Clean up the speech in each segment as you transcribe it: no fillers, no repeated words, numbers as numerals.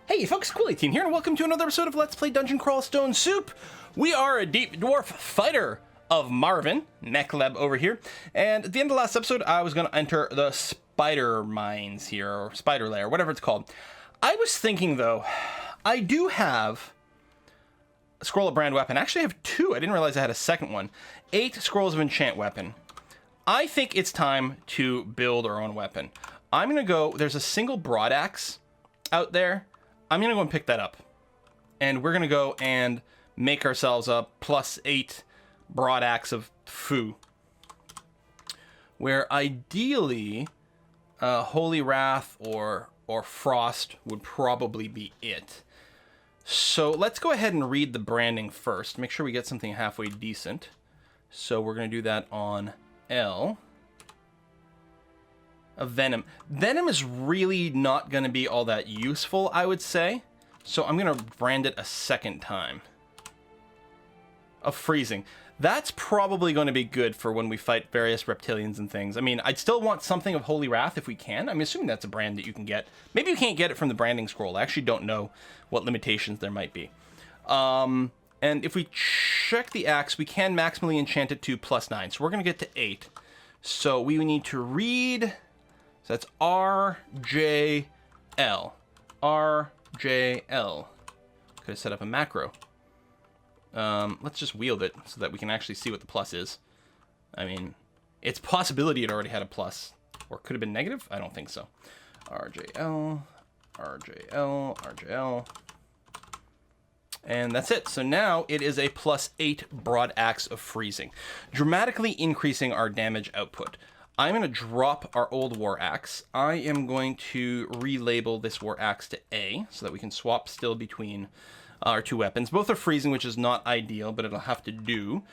Hey folks, Cool18 here, and welcome to another episode of Let's Play Dungeon Crawl Stone Soup. We are a deep dwarf fighter of Marvin, Makhleb over here, and at the end of the last episode, I was going to enter the spider mines here, or spider lair, whatever it's called. I was thinking, though, I do have a scroll of brand weapon. Actually, I have two. I didn't realize I had a second one. 8 scrolls of enchant weapon. I think it's time to build our own weapon. I'm going to go, there's a single broadaxe out there. I'm going to go and pick that up. And we're going to go and make ourselves a +8 broadaxe of foo. Where ideally, Holy Wrath or Frost would probably be it. So let's go ahead and read the branding first. Make sure we get something halfway decent. So we're going to do that on L. A Venom. Venom is really not going to be all that useful, I would say. So I'm going to brand it a second time. Of Freezing. That's probably going to be good for when we fight various reptilians and things. I mean, I'd still want something of Holy Wrath if we can. I'm assuming that's a brand that you can get. Maybe you can't get it from the branding scroll. I actually don't know what limitations there might be. And if we check the axe, we can maximally enchant it to +9. So we're going to get to 8. So we need to read... So that's RJL. RJL. Could have set up a macro. Let's just wield it so that we can actually see what the plus is. I mean, it's a possibility it already had a plus. Or could have been negative? I don't think so. RJL. RJL. RJL. And that's it. So now it is a +8 broadaxe of freezing, dramatically increasing our damage output. I'm going to drop our old war axe. I am going to relabel this war axe to A so that we can swap still between our two weapons. Both are freezing, which is not ideal, but it'll have to do.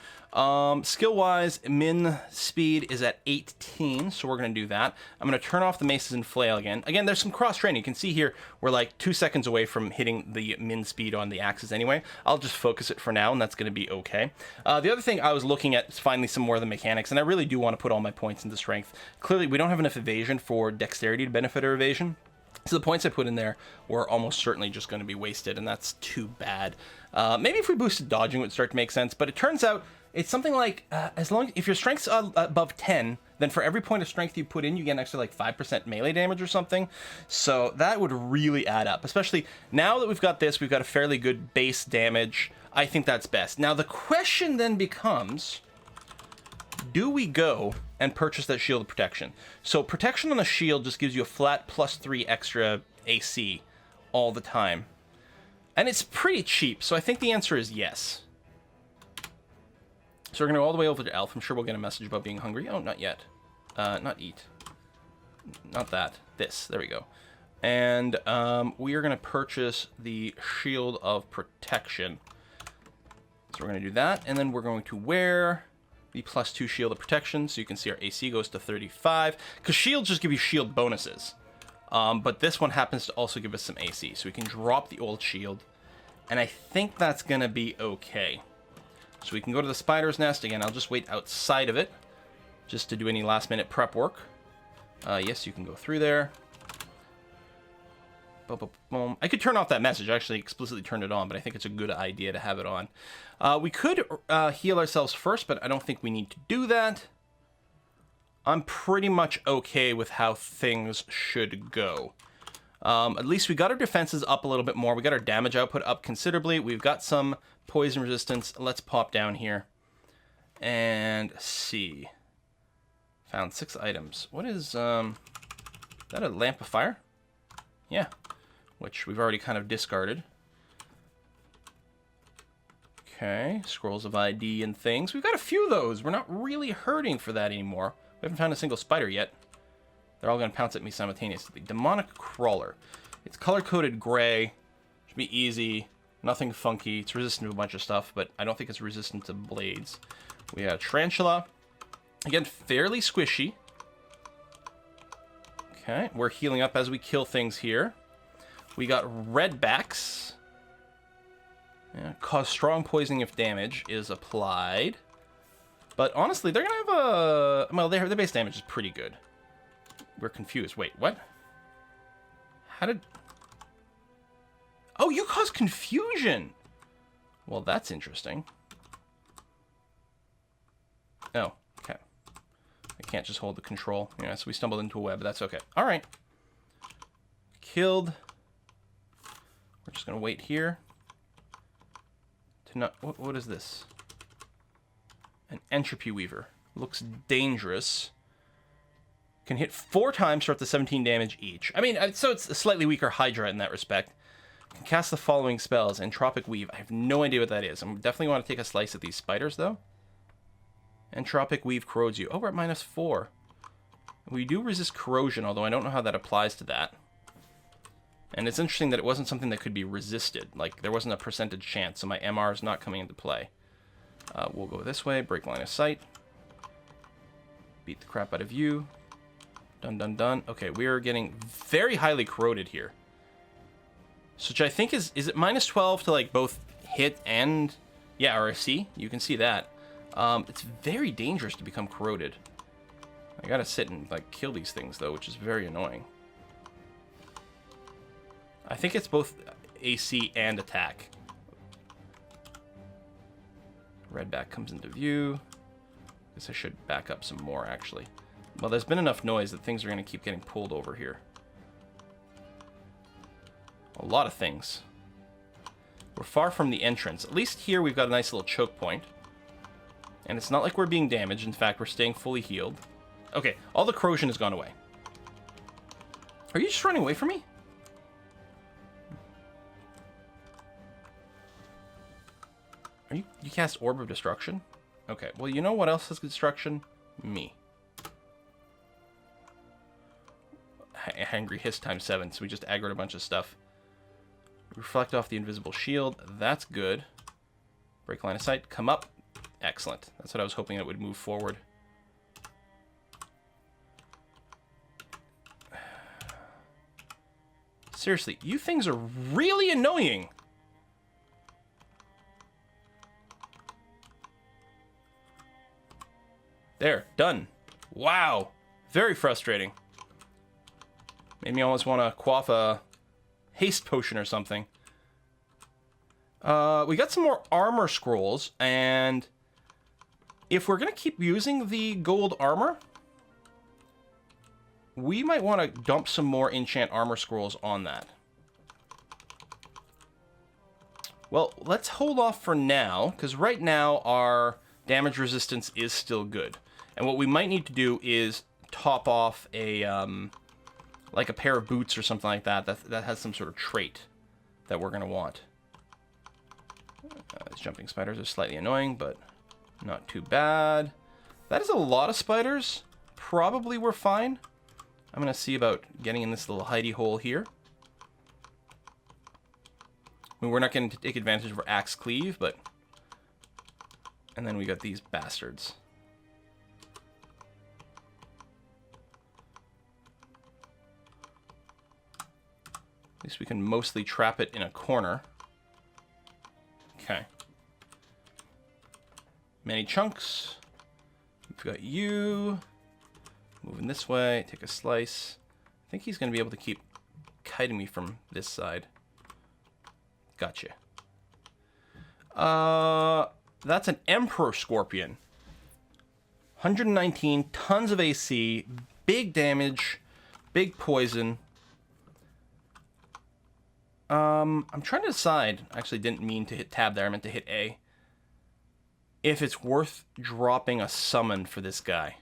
Skill-wise, min speed is at 18, so we're going to do that. I'm going to turn off the maces and flail again. Again, there's some cross-training. You can see here we're like 2 seconds away from hitting the min speed on the axes anyway. I'll just focus it for now, and that's going to be okay. The other thing I was looking at is finally some more of the mechanics, and I really do want to put all my points into strength. Clearly, we don't have enough evasion for dexterity to benefit our evasion. So the points I put in there were almost certainly just going to be wasted, and that's too bad. Maybe if we boosted dodging, it would start to make sense, but it turns out it's something like, if your strength's above 10, then for every point of strength you put in, you get an extra like 5% melee damage or something. So that would really add up, especially now that we've got this, we've got a fairly good base damage. I think that's best. Now the question then becomes, do we go and purchase that shield of protection? So protection on the shield just gives you a flat +3 extra AC all the time. And it's pretty cheap, so I think the answer is yes. So we're going to go all the way over to Elf. I'm sure we'll get a message about being hungry. Oh, not yet. Not eat. Not that. This. There we go. And we are going to purchase the shield of protection. So we're going to do that, and then we're going to wear the +2 shield of protection, so you can see our AC goes to 35, because shields just give you shield bonuses, but this one happens to also give us some AC, so we can drop the old shield, and I think that's gonna be okay. So we can go to the spider's nest again. I'll just wait outside of it just to do any last minute prep work. Yes, you can go through there. Boom, boom, boom. I could turn off that message. I actually explicitly turned it on, but I think it's a good idea to have it on. We could heal ourselves first, but I don't think we need to do that. I'm pretty much okay with how things should go. At least we got our defenses up a little bit more. We got our damage output up considerably. We've got some poison resistance. Let's pop down here and see. Found 6 items. What is, that a lamp of fire? Yeah. Which we've already kind of discarded. Okay, scrolls of ID and things. We've got a few of those. We're not really hurting for that anymore. We haven't found a single spider yet. They're all going to pounce at me simultaneously. Demonic Crawler. It's color-coded gray. Should be easy. Nothing funky. It's resistant to a bunch of stuff, but I don't think it's resistant to blades. We have Tarantula. Again, fairly squishy. Okay, we're healing up as we kill things here. We got Redbacks. Yeah, cause strong poisoning if damage is applied. But honestly, they're going to have a... Well, their base damage is pretty good. We're confused. Wait, what? How did... Oh, you cause confusion. Well, that's interesting. Oh, okay. I can't just hold the control. Yeah, so we stumbled into a web, but that's okay. All right. Killed. We're just going to wait here. To not... What is this? An Entropy Weaver. Looks dangerous. Can hit 4 times for up to 17 damage each. I mean, so it's a slightly weaker Hydra in that respect. Can cast the following spells. Entropic Weave. I have no idea what that is. I definitely want to take a slice at these spiders, though. Entropic Weave corrodes you. Oh, we're at -4. We do resist corrosion, although I don't know how that applies to that. And it's interesting that it wasn't something that could be resisted. Like, there wasn't a percentage chance, so my MR is not coming into play. We'll go this way. Break line of sight. Beat the crap out of you. Dun, dun, dun. Okay, we are getting very highly corroded here. Which I think is it -12 to, like, both hit and... Yeah, or a C? You can see that. It's very dangerous to become corroded. I gotta sit and, like, kill these things, though, which is very annoying. I think it's both AC and attack. Redback comes into view. Guess I should back up some more, actually. Well, there's been enough noise that things are going to keep getting pulled over here. A lot of things. We're far from the entrance. At least here we've got a nice little choke point. And it's not like we're being damaged. In fact, we're staying fully healed. Okay, all the corrosion has gone away. Are you just running away from me? Are you cast Orb of Destruction? Okay, well, you know what else has destruction? Me. Angry Hiss times 7, so we just aggroed a bunch of stuff. Reflect off the invisible shield. That's good. Break line of sight. Come up. Excellent. That's what I was hoping it would move forward. Seriously, you things are really annoying. There, done. Wow. Very frustrating. Made me almost want to quaff a haste potion or something. We got some more armor scrolls, and if we're going to keep using the gold armor, we might want to dump some more enchant armor scrolls on that. Well, let's hold off for now, because right now our damage resistance is still good. And what we might need to do is top off a, like a pair of boots or something like that, that has some sort of trait that we're going to want. These jumping spiders are slightly annoying, but not too bad. That is a lot of spiders. Probably we're fine. I'm going to see about getting in this little hidey hole here. I mean, we're not going to take advantage of our axe cleave, but... And then we got these bastards. At least we can mostly trap it in a corner. Okay. Many chunks. We've got you. Moving this way. Take a slice. I think he's going to be able to keep kiting me from this side. Gotcha. That's an Emperor Scorpion. 119, tons of AC, big damage, big poison. I'm trying to decide. I actually didn't mean to hit tab there. I meant to hit A. If it's worth dropping a summon for this guy.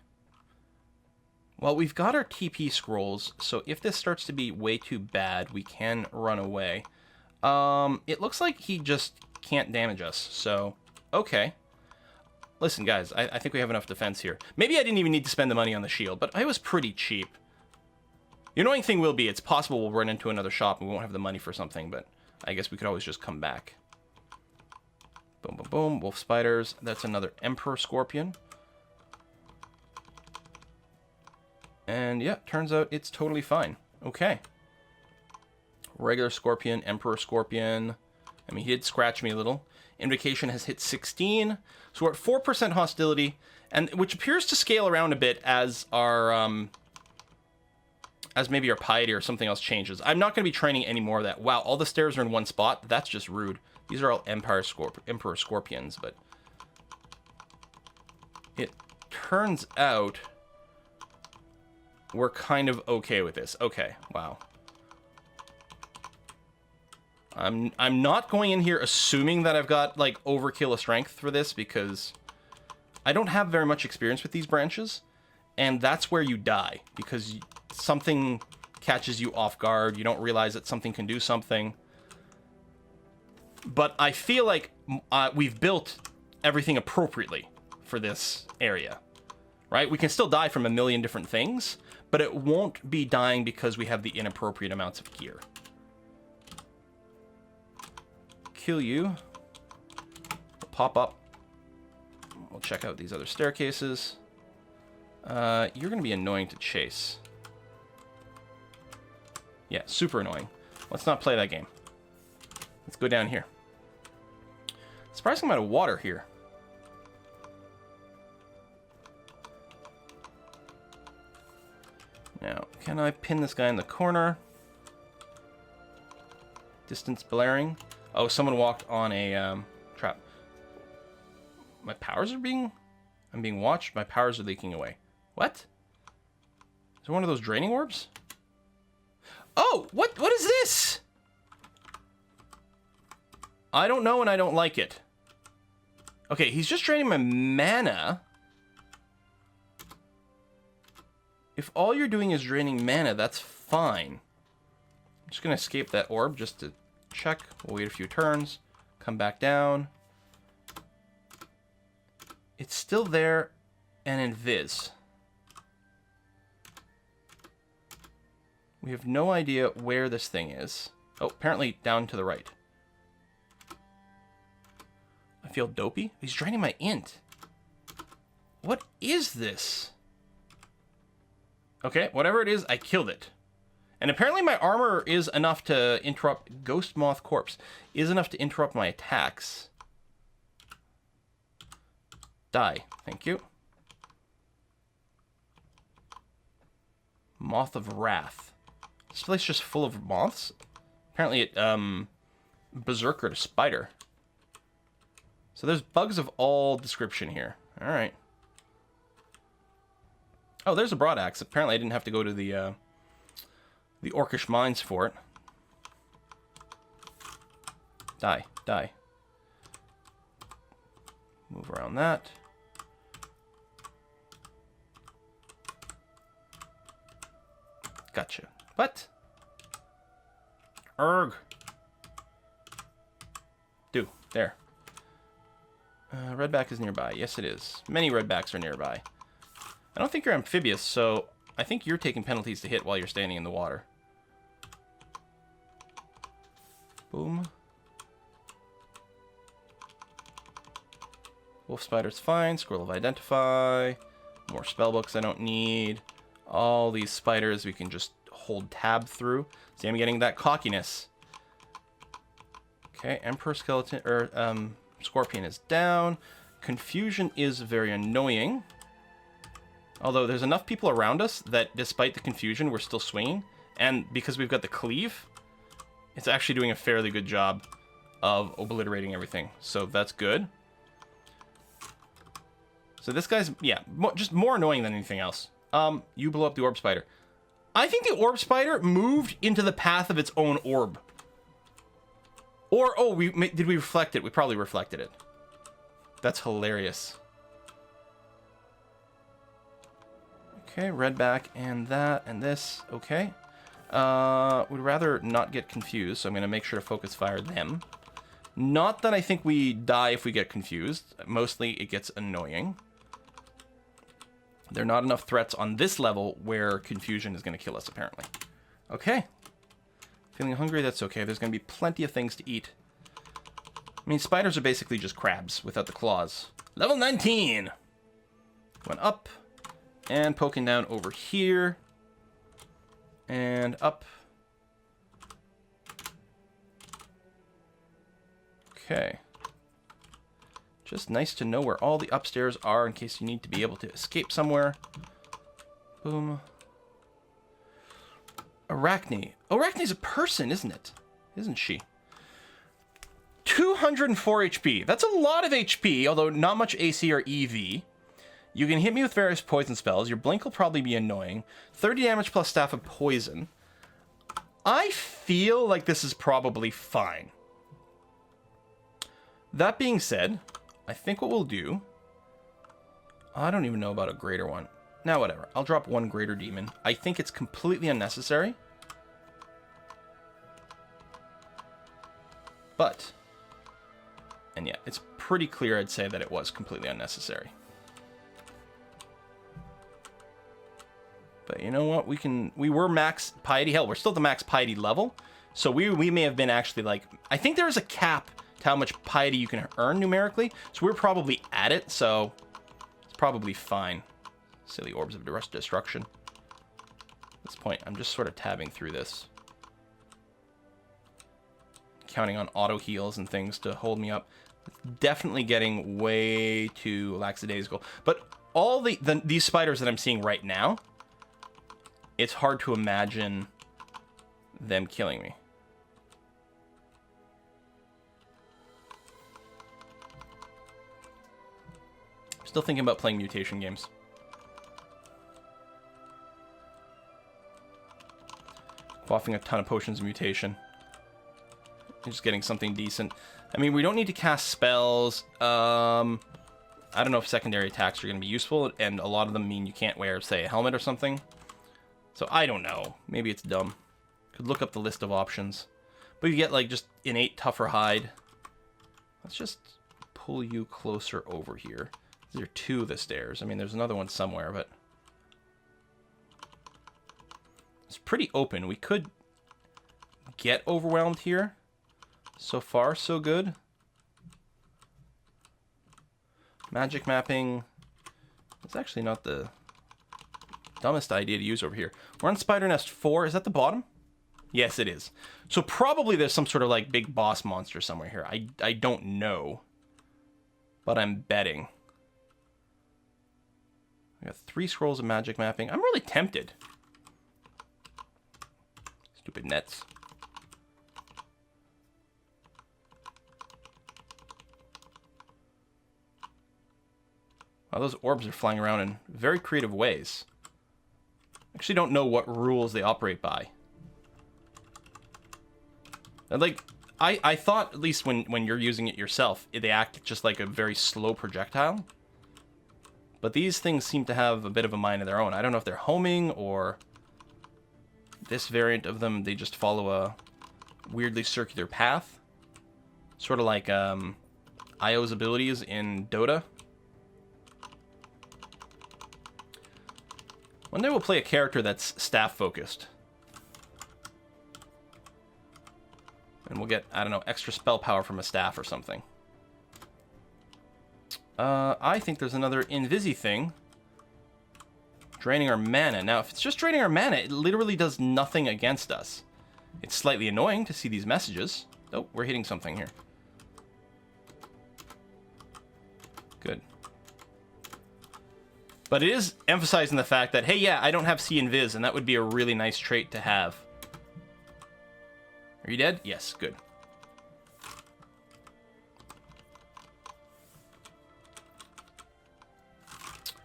Well, we've got our TP scrolls, so if this starts to be way too bad, we can run away. It looks like he just can't damage us, so okay. Listen, guys, I think we have enough defense here. Maybe I didn't even need to spend the money on the shield, but I was pretty cheap. The annoying thing will be, it's possible we'll run into another shop and we won't have the money for something, but I guess we could always just come back. Boom, boom, boom. Wolf spiders. That's another Emperor Scorpion. And yeah, turns out it's totally fine. Okay. Regular Scorpion, Emperor Scorpion. I mean, he did scratch me a little. Invocation has hit 16. So we're at 4% hostility, and which appears to scale around a bit as our as maybe our piety or something else changes. I'm not going to be training any more of that. Wow, all the stairs are in one spot? That's just rude. These are all Emperor Scorpions, but... It turns out we're kind of okay with this. Okay, wow. I'm not going in here assuming that I've got, like, overkill of strength for this, because I don't have very much experience with these branches, and that's where you die, because something catches you off guard, you don't realize that something can do something. But I feel like we've built everything appropriately for this area, right? We can still die from a million different things, but it won't be dying because we have the inappropriate amounts of gear. Kill you. Pop up. We'll check out these other staircases. You're going to be annoying to chase. Yeah, super annoying. Let's not play that game. Let's go down here. Surprising amount of water here. Now, can I pin this guy in the corner? Distance blaring. Oh, someone walked on a trap. My powers are being... I'm being watched. My powers are leaking away. What? Is there one of those draining orbs? Oh! What is this? I don't know and I don't like it. Okay, he's just draining my mana. If all you're doing is draining mana, that's fine. I'm just going to escape that orb just to check. We'll wait a few turns. Come back down. It's still there and invis. We have no idea where this thing is. Oh, apparently down to the right. I feel dopey. He's draining my int. What is this? Okay, whatever it is, I killed it. And apparently my armor is enough to interrupt... Ghost Moth Corpse is enough to interrupt my attacks. Die. Thank you. Moth of Wrath. This place is just full of moths? Apparently it, berserkered a spider. So there's bugs of all description here. Alright. Oh, there's a broad axe. Apparently I didn't have to go to the Orcish mines for it. Die. Die. Move around that. Gotcha. What? Erg. Do. There. Redback is nearby. Yes, it is. Many redbacks are nearby. I don't think you're amphibious, so I think you're taking penalties to hit while you're standing in the water. Boom. Wolf spider's fine. Scroll of Identify. More spellbooks I don't need. All these spiders we can just hold tab through. See, I'm getting that cockiness. Okay, Emperor Skeleton, or Scorpion is down. Confusion is very annoying. Although there's enough people around us that despite the confusion, we're still swinging. And because we've got the cleave, it's actually doing a fairly good job of obliterating everything. So that's good. So this guy's, yeah, just more annoying than anything else. You blow up the orb spider. I think the orb spider moved into the path of its own orb. Or, oh, did we reflect it? We probably reflected it. That's hilarious. Okay, redback and that and this. Okay. Would rather not get confused, so I'm going to make sure to focus fire them. Not that I think we die if we get confused. Mostly it gets annoying. There are not enough threats on this level where confusion is going to kill us, apparently. Okay. Feeling hungry? That's okay. There's going to be plenty of things to eat. I mean, spiders are basically just crabs without the claws. Level 19! Going up. And poking down over here. And up. Okay. Just nice to know where all the upstairs are in case you need to be able to escape somewhere. Boom. Arachne. Arachne's a person, isn't it? Isn't she? 204 HP. That's a lot of HP, although not much AC or EV. You can hit me with various poison spells. Your blink will probably be annoying. 30 damage plus Staff of Poison. I feel like this is probably fine. That being said, I think what we'll do... I don't even know about a greater one. Now, whatever. I'll drop one greater demon. I think it's completely unnecessary. But... and yeah, it's pretty clear, I'd say, that it was completely unnecessary. But you know what? We were max piety. Hell, we're still at the max piety level. So we may have been actually like... I think there is a cap to how much piety you can earn numerically. So we're probably at it, so it's probably fine. Silly orbs of destruction. At this point, I'm just sort of tabbing through this. Counting on auto heals and things to hold me up. Definitely getting way too lackadaisical. But all these spiders that I'm seeing right now, it's hard to imagine them killing me. Still thinking about playing mutation games. Quaffing a ton of potions of mutation. Just getting something decent. I mean, we don't need to cast spells. I don't know if secondary attacks are going to be useful, and a lot of them mean you can't wear, say, a helmet or something. So I don't know. Maybe it's dumb. Could look up the list of options. But you get, like, just innate tougher hide. Let's just pull you closer over here. These are two of the stairs. I mean, there's another one somewhere, but... it's pretty open. We could get overwhelmed here. So far, so good. Magic mapping. It's actually not the dumbest idea to use over here. We're on Spider Nest 4. Is that the bottom? Yes, it is. So probably there's some sort of like big boss monster somewhere here. I don't know. But I'm betting. I got 3 scrolls of magic mapping. I'm really tempted. Stupid nets. Wow, those orbs are flying around in very creative ways. Actually don't know what rules they operate by. And like, I thought, at least when you're using it yourself, they act just like a very slow projectile. But these things seem to have a bit of a mind of their own. I don't know if they're homing or this variant of them, they just follow a weirdly circular path. Sort of like Io's abilities in Dota. One day we'll play a character that's staff-focused. And we'll get, I don't know, extra spell power from a staff or something. I think there's another Invisi thing. Draining our mana. Now, if it's just draining our mana, it literally does nothing against us. It's slightly annoying to see these messages. Oh, we're hitting something here. Good. But it is emphasizing the fact that, hey, yeah, I don't have See Invis, and that would be a really nice trait to have. Are you dead? Yes, good.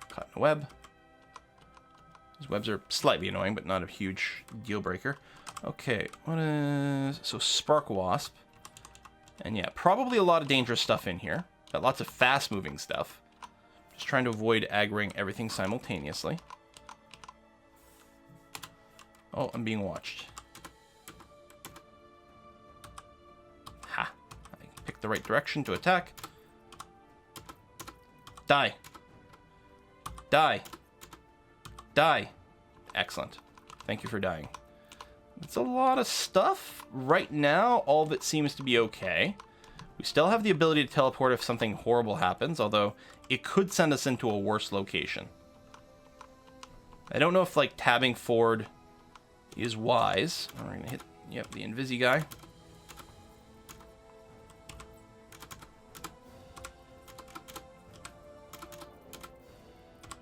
Caught in a web. These webs are slightly annoying, but not a huge deal breaker. Okay, what is... so Spark Wasp. And yeah, probably a lot of dangerous stuff in here. Got lots of fast-moving stuff. Just trying to avoid aggroing everything simultaneously. Oh, I'm being watched. Ha! I picked the right direction to attack. Die. Die. Die. Excellent. Thank you for dying. It's a lot of stuff. Right now, all of it seems to be okay. We still have the ability to teleport if something horrible happens, although it could send us into a worse location. I don't know if, like, tabbing forward is wise. We're going to hit, yep, the Invisi guy.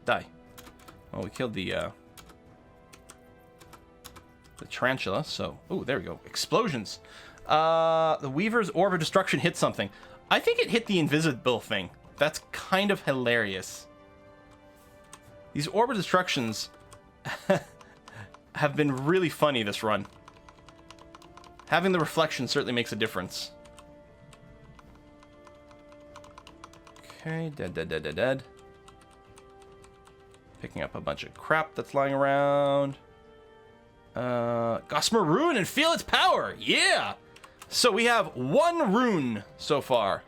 Die. Well, we killed the the tarantula. So, oh, there we go. Explosions. The Weaver's Orb of Destruction hit something. I think it hit the invisible thing. That's kind of hilarious. These Orb of Destructions have been really funny this run. Having the reflection certainly makes a difference. Okay, dead. Picking up a bunch of crap that's lying around. Gossamer Rune and feel its power! Yeah! So we have 1 rune so far.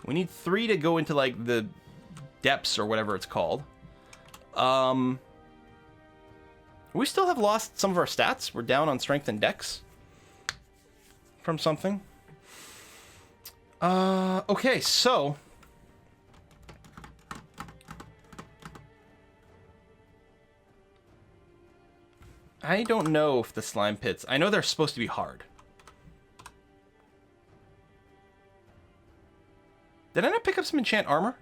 We need 3 to go into, like, the depths or whatever it's called. We still have lost some of our stats. We're down on strength and dex. From something. Okay, so... I don't know if the slime pits... I know they're supposed to be hard. Did I not pick up some enchant armor?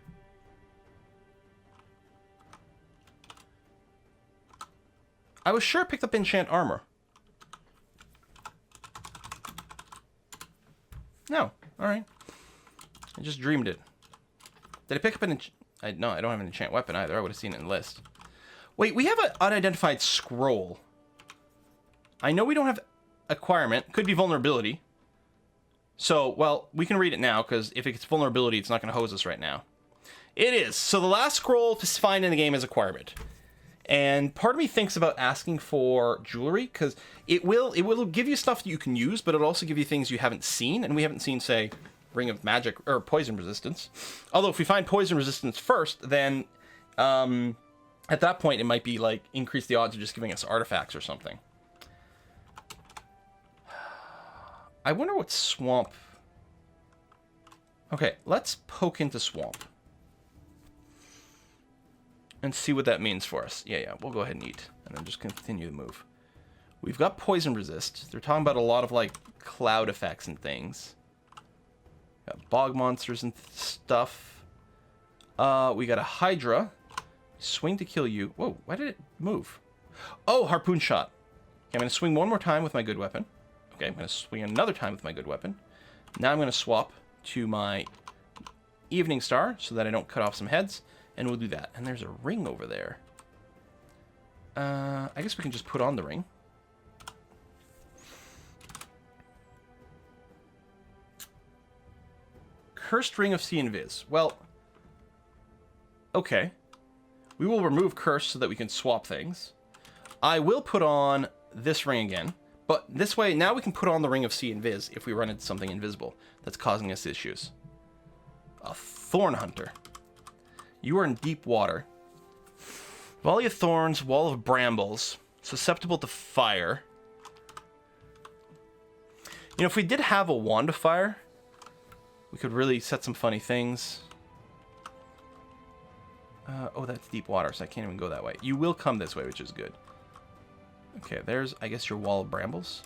I was sure I picked up enchant armor. No. Alright. I just dreamed it. Did I pick up an no, I don't have an enchant weapon either. I would have seen it in the list. Wait, we have an unidentified scroll. I know we don't have acquirement. Could be vulnerability. So, well, we can read it now, because if it's vulnerability, it's not going to hose us right now. It is. So the last scroll to find in the game is acquirement. And part of me thinks about asking for jewelry, because it will give you stuff that you can use, but it'll also give you things you haven't seen, and we haven't seen, say, Ring of Magic, or Poison Resistance. Although, if we find Poison Resistance first, then, at that point, it might be, like, increase the odds of just giving us artifacts or something. I wonder what swamp... Okay, let's poke into swamp. And see what that means for us. Yeah, we'll go ahead and eat. And then just continue to move. We've got poison resist. They're talking about a lot of, like, cloud effects and things. Got bog monsters and stuff. We got a Hydra. Swing to kill you. Whoa, why did it move? Oh, harpoon shot. Okay, I'm going to swing one more time with my good weapon. Okay, I'm going to swing another time with my good weapon. Now I'm going to swap to my Evening Star so that I don't cut off some heads. And we'll do that. And there's a ring over there. I guess we can just put on the ring. Cursed Ring of Sea and Viz. Well, okay. We will remove Curse so that we can swap things. I will put on this ring again. But this way, now we can put on the Ring of Sea and Viz if we run into something invisible that's causing us issues. A Thorn Hunter. You are in deep water. Volley of Thorns, Wall of Brambles. Susceptible to fire. You know, if we did have a Wand of Fire, we could really set some funny things. Oh, that's deep water, so I can't even go that way. You will come this way, which is good. Okay, there's, I guess, your Wall of Brambles.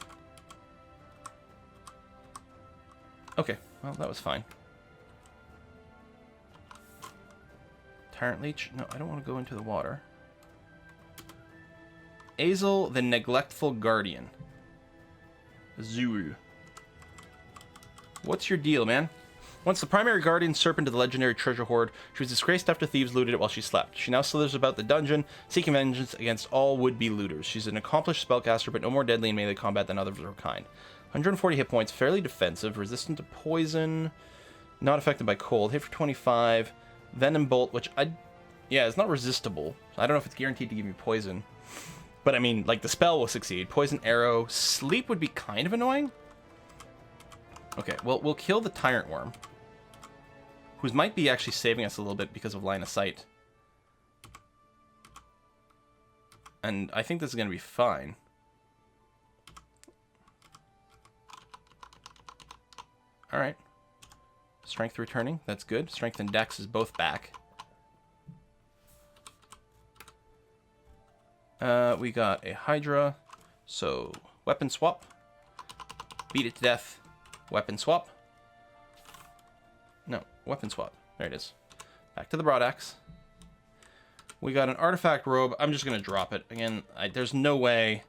Okay, well, that was fine. Tyrant Leech? No, I don't want to go into the water. Azel, the Neglectful Guardian. Zuru. What's your deal, man? Once the primary guardian serpent of the legendary treasure hoard, she was disgraced after thieves looted it while she slept. She now slithers about the dungeon, seeking vengeance against all would-be looters. She's an accomplished spellcaster, but no more deadly in melee combat than others of her kind. 140 hit points, fairly defensive, resistant to poison, not affected by cold, hit for 25, Venom Bolt, which yeah, it's not resistible. I don't know if it's guaranteed to give me poison. But I mean, like, the spell will succeed. Poison Arrow, Sleep would be kind of annoying. Okay, well, we'll kill the Tyrant Worm, who might be actually saving us a little bit because of line of sight. And I think this is going to be fine. Alright. Strength returning, that's good. Strength and Dex is both back. We got a Hydra, so weapon swap. Beat it to death. Weapon swap. No, weapon swap. There it is. Back to the broadaxe. We got an artifact robe. I'm just going to drop it. Again, there's no way,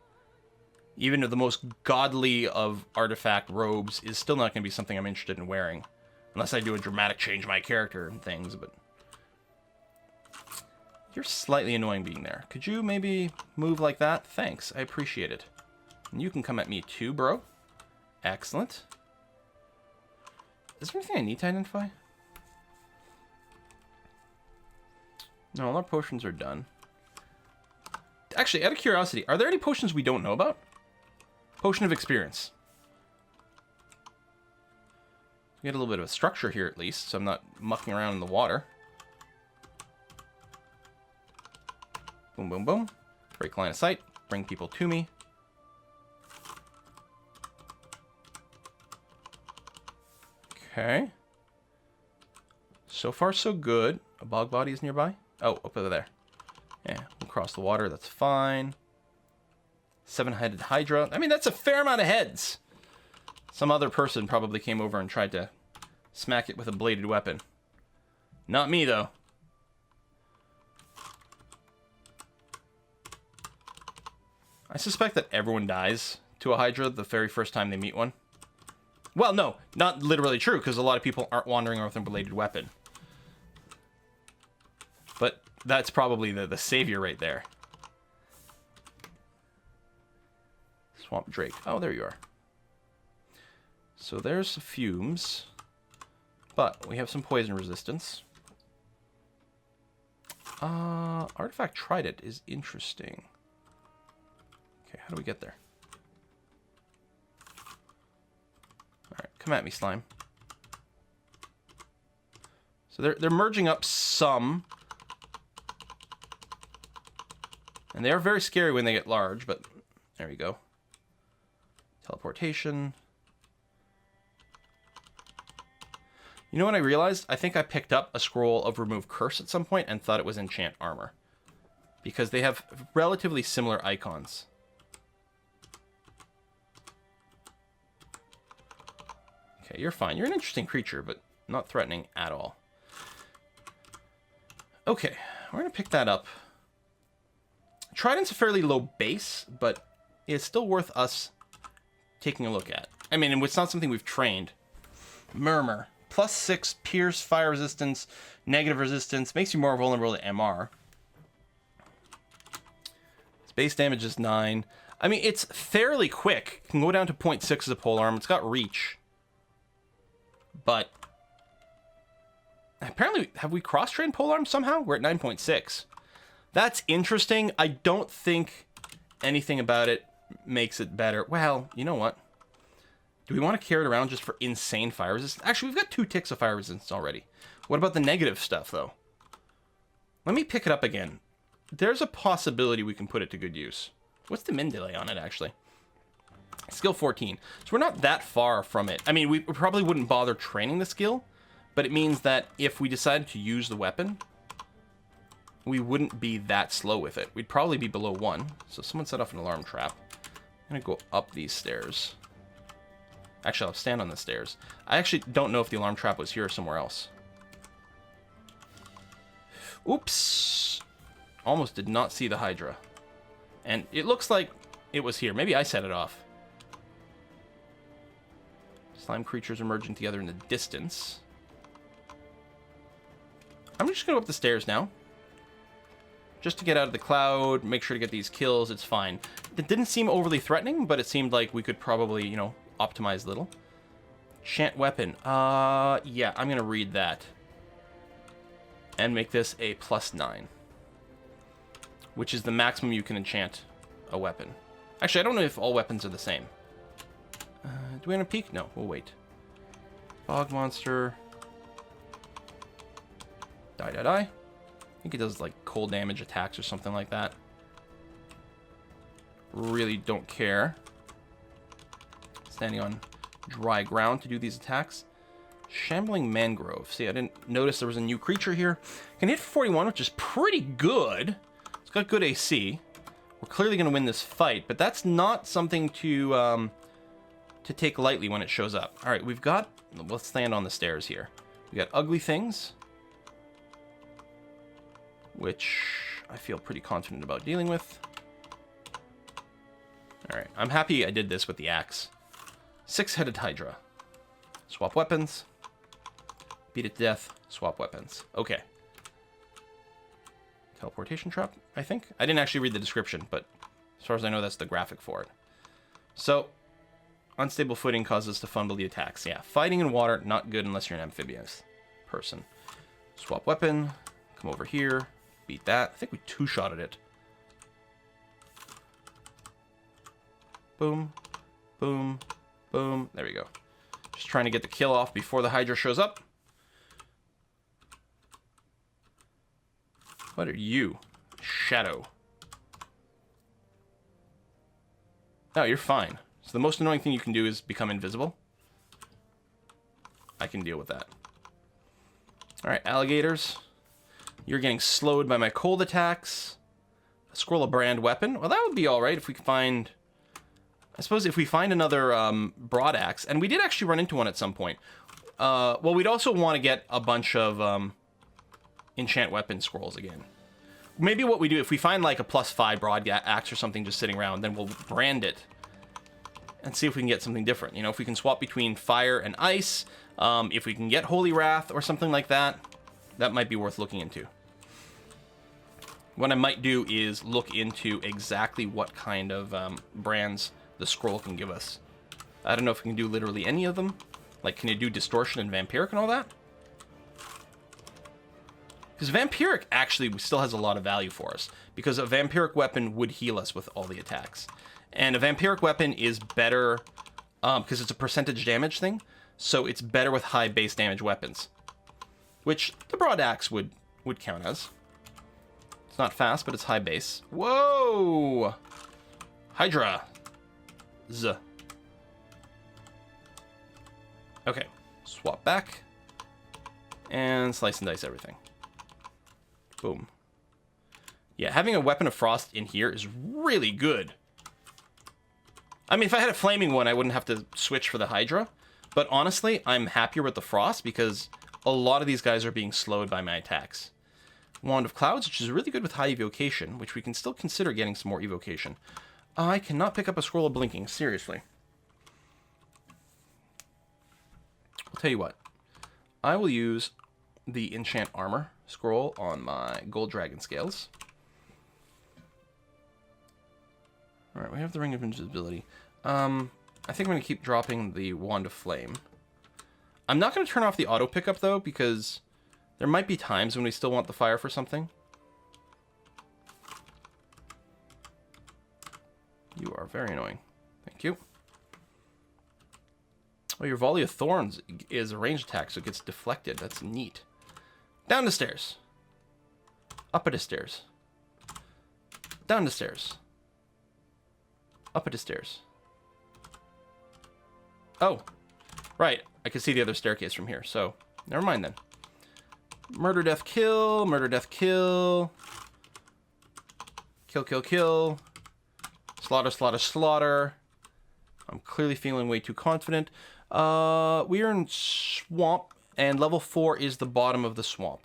even the most godly of artifact robes is still not going to be something I'm interested in wearing. Unless I do a dramatic change my character and things, but... You're slightly annoying being there. Could you maybe move like that? Thanks, I appreciate it. And you can come at me too, bro. Excellent. Is there anything I need to identify? No, all our potions are done. Actually, out of curiosity, are there any potions we don't know about? Potion of experience. We get a little bit of a structure here at least, so I'm not mucking around in the water. Boom, boom, boom. Break line of sight. Bring people to me. Okay. So far, so good. A bog body is nearby. Oh, up over there. Yeah, we'll cross the water. That's fine. 7-headed Hydra. I mean, that's a fair amount of heads. Some other person probably came over and tried to smack it with a bladed weapon. Not me, though. I suspect that everyone dies to a Hydra the very first time they meet one. Well, no, not literally true, because a lot of people aren't wandering around with a bladed weapon. But that's probably the savior right there. Swamp Drake. Oh, there you are. So there's the fumes. But we have some poison resistance. Artifact Trident is interesting. Okay, how do we get there? Alright, come at me, slime. So they're merging up some. And they are very scary when they get large, but there we go. Teleportation. You know what I realized? I think I picked up a scroll of Remove Curse at some point and thought it was Enchant Armor. Because they have relatively similar icons. Okay, you're fine. You're an interesting creature, but not threatening at all. Okay, we're going to pick that up. Trident's a fairly low base, but it's still worth us taking a look at. I mean, it's not something we've trained. Murmur. +6 pierce, fire resistance, negative resistance. Makes you more vulnerable to MR. Its base damage is 9. I mean, it's fairly quick. Can go down to 0.6 as a polearm. It's got reach. But apparently, have we cross-trained polearm somehow? We're at 9.6. That's interesting. I don't think anything about it makes it better. Well, you know what? Do we want to carry it around just for insane fire resistance? Actually, we've got 2 ticks of fire resistance already. What about the negative stuff, though? Let me pick it up again. There's a possibility we can put it to good use. What's the min delay on it, actually? Skill 14. So we're not that far from it. I mean, we probably wouldn't bother training the skill, but it means that if we decided to use the weapon, we wouldn't be that slow with it. We'd probably be below 1. So someone set off an alarm trap. I'm going to go up these stairs. Actually, I'll stand on the stairs. I actually don't know if the alarm trap was here or somewhere else. Oops. Almost did not see the Hydra. And it looks like it was here. Maybe I set it off. Slime creatures are merging together in the distance. I'm just going to go up the stairs now. Just to get out of the cloud, make sure to get these kills, it's fine. It didn't seem overly threatening, but it seemed like we could probably, you know, optimize a little. Enchant weapon. Yeah, I'm going to read that. And make this a +9. Which is the maximum you can enchant a weapon. Actually, I don't know if all weapons are the same. Do we want to peek? No, we'll wait. Fog monster. Die, die, die. I think it does like cold damage attacks or something like that. Really don't care. Standing on dry ground to do these attacks. Shambling Mangrove. See, I didn't notice there was a new creature here. Can hit for 41, which is pretty good. It's got good AC. We're clearly going to win this fight, but that's not something to take lightly when it shows up. All right, we've got... Let's stand on the stairs here. We got ugly things. Which I feel pretty confident about dealing with. Alright, I'm happy I did this with the axe. 6-headed Hydra. Swap weapons. Beat it to death. Swap weapons. Okay. Teleportation trap, I think? I didn't actually read the description, but as far as I know, that's the graphic for it. So, unstable footing causes to fumble the attacks. Yeah, fighting in water, not good unless you're an amphibious person. Swap weapon. Come over here. Beat that. I think we two-shotted it. Boom. Boom. Boom. There we go. Just trying to get the kill off before the Hydra shows up. What are you? Shadow. Oh, you're fine. So the most annoying thing you can do is become invisible. I can deal with that. Alright, alligators. You're getting slowed by my cold attacks. A scroll of brand weapon. Well, that would be alright if we could find... I suppose if we find another broad axe, and we did actually run into one at some point. Well, we'd also want to get a bunch of enchant weapon scrolls again. Maybe what we do, if we find like a +5 broad axe or something just sitting around, then we'll brand it and see if we can get something different. You know, if we can swap between fire and ice, if we can get Holy Wrath or something like that, that might be worth looking into. What I might do is look into exactly what kind of brands the scroll can give us. I don't know if we can do literally any of them. Like, can you do Distortion and Vampiric and all that? Because Vampiric actually still has a lot of value for us. Because a Vampiric weapon would heal us with all the attacks. And a Vampiric weapon is better, because it's a percentage damage thing. So it's better with high base damage weapons. Which the Broad Axe would count as. It's not fast, but it's high base. Whoa! Hydra. Z. Okay. Swap back. And slice and dice everything. Boom. Yeah, having a Weapon of Frost in here is really good. I mean, if I had a flaming one, I wouldn't have to switch for the Hydra. But honestly, I'm happier with the Frost because a lot of these guys are being slowed by my attacks. Wand of Clouds, which is really good with high evocation, which we can still consider getting some more evocation. I cannot pick up a Scroll of Blinking, seriously. I'll tell you what. I will use the Enchant Armor scroll on my Gold Dragon Scales. Alright, we have the Ring of Invisibility. I think I'm going to keep dropping the Wand of Flame. I'm not going to turn off the auto pickup, though, because there might be times when we still want the fire for something. You are very annoying. Thank you. Oh, your Volley of Thorns is a ranged attack, so it gets deflected. That's neat. Down the stairs. Up the stairs. Down the stairs. Up the stairs. Oh, right. I can see the other staircase from here, so never mind then. Murder, death, kill. Murder, death, kill. Kill, kill, kill. Slaughter, slaughter, slaughter. I'm clearly feeling way too confident. We are in swamp, and level 4 is the bottom of the swamp.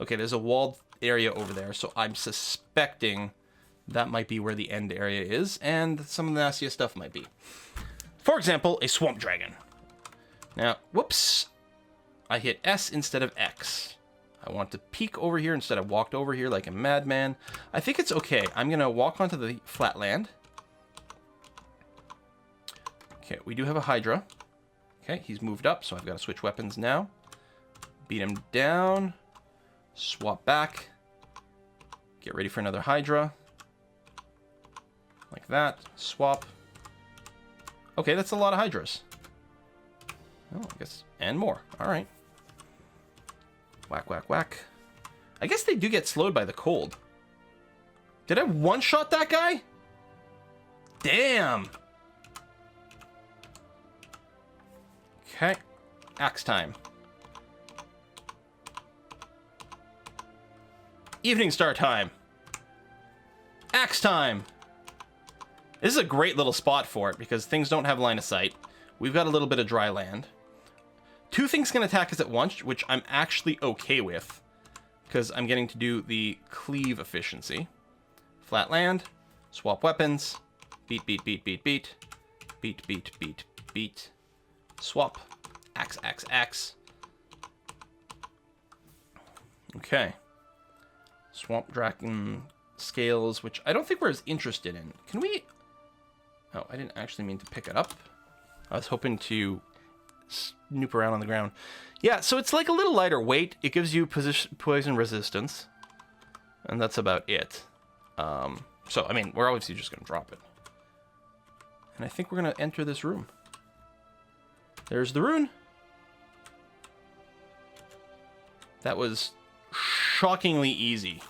Okay, there's a walled area over there, so I'm suspecting that might be where the end area is, and some of the nastiest stuff might be. For example, a swamp dragon. Now, whoops. I hit S instead of X. I want to peek over here instead of walked over here like a madman. I think it's okay. I'm going to walk onto the flat land. Okay, we do have a Hydra. Okay, he's moved up, so I've got to switch weapons now. Beat him down. Swap back. Get ready for another Hydra. Like that. Swap. Okay, that's a lot of Hydras. Oh, I guess. And more. Alright. Whack, whack, whack. I guess they do get slowed by the cold. Did I one-shot that guy? Damn! Okay. Axe time. Evening Star time. Axe time. This is a great little spot for it because things don't have line of sight. We've got a little bit of dry land. Two things can attack us at once, which I'm actually okay with. because I'm getting to do the cleave efficiency. Flat land, swap weapons, beat, beat, beat, beat, beat, beat, beat, beat, beat, swap, axe, axe, axe. Okay. Swamp Dragon scales, which I don't think we're as interested in. Can we... Oh, I didn't actually mean to pick it up. I was hoping to snoop around on the ground. Yeah, so it's like a little lighter weight. It gives you poison resistance. And that's about it. So, I mean, we're obviously just going to drop it. And I think we're going to enter this room. There's the rune. That was shockingly easy.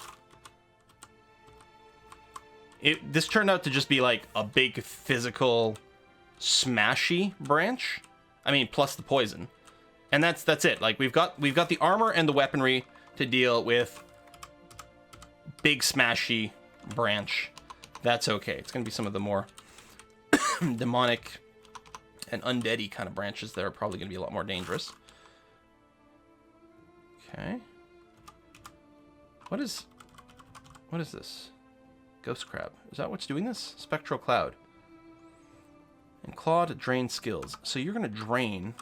This turned out to just be like a big physical smashy branch. I mean, plus the poison. And that's it. Like we've got the armor and the weaponry to deal with big smashy branch. That's okay. It's going to be some of the more demonic and undeady kind of branches that are probably going to be a lot more dangerous. Okay. What is this? Ghost crab. Is that what's doing this? Spectral cloud. And clawed drain skills. So you're going to drain.